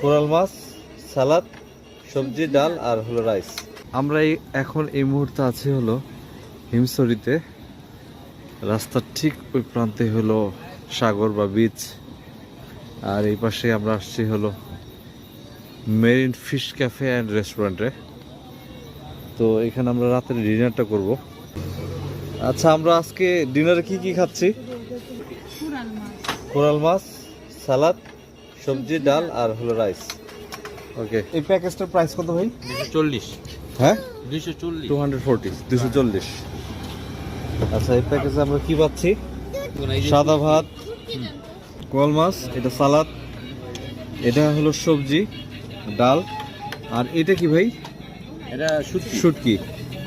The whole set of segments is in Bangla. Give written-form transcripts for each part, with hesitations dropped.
কোরাল মাছ, সালাদ, সবজি, ডাল আর হলো রাইস। আমরা এখন এই মুহূর্তে আছি হলো হিমছড়িতে। রাস্তার ঠিক ওই প্রান্তে হলো সাগর বা বিচ, আর এই পাশে আমরা আসছি হলো মেরিন ফিশ ক্যাফে অ্যান্ড রেস্টুরেন্টে। তো এখানে আমরা রাতের ডিনারটা করব। আচ্ছা, আমরা আজকে ডিনারে কি কি খাচ্ছি? কোরাল মাছ, সালাদ, সবজি, ডাল আর হলো রাইস। ওকে, এই প্যাকেজটার প্রাইস কত ভাই? 240। হ্যাঁ, 240। 240। আচ্ছা, এই প্যাকেজে আমরা কি পাচ্ছি? সাদা ভাত, কোরাল মাছ, এটা সালাদ, এটা হলো সবজি, ডাল, আর এটা কি ভাই? এটা শুটকি,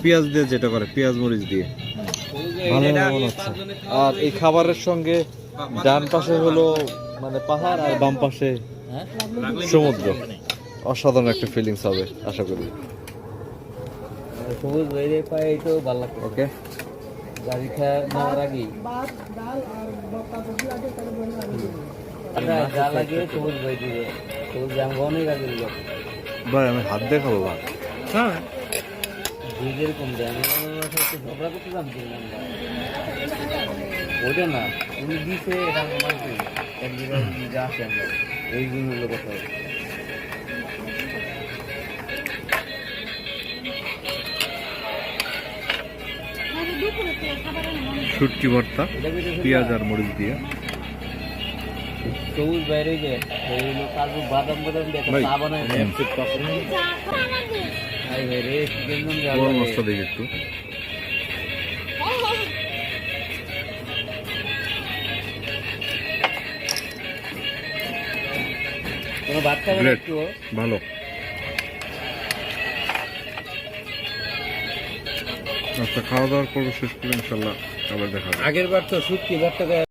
পেঁয়াজ দিয়ে যেটা করে, পেঁয়াজ মরিচ দিয়ে। ভালো মনে হচ্ছে। আর এই খাবারের সঙ্গে ডান পাশে হলো মানে পাহাড় আর বাম পাশে সমুদ্র। অসাধারণ একটা ফিলিংস হবে আশা করি। সবুজ বাইরে পাই তো ভালো লাগে। ওকে, গাড়ি খাওয়া নেওয়ার আগে যা লাগে সবুজ ভাই দিবে। সবুজ দাম অনেক আগে দিবে ভাই আমি হাত দিয়ে খাবো ভাত। হ্যাঁ, দুইদের কম দেয়। আমরা কত দাম দিলাম ওইটা না, উনি দিছে এটা আমার এক জায়গায় আসে আমরা এই জিনিসগুলো কথা। শুটকি ভর্তা, পেঁয়াজ আর মরিচ দিয়ে। সবুজ বাইরে যে কাজু বাদাম বাদাম দিয়ে ভাই, চা বানায় রে কোরাল মাছটা দেখি একটু। কোনো ভাত খাবে না একটু? ভালো। আচ্ছা, খাওয়া দাওয়ার পর শেষ করে ইনশাল্লাহ আবার দেখা হবে। আগের বার তো শুটকি ভর্তা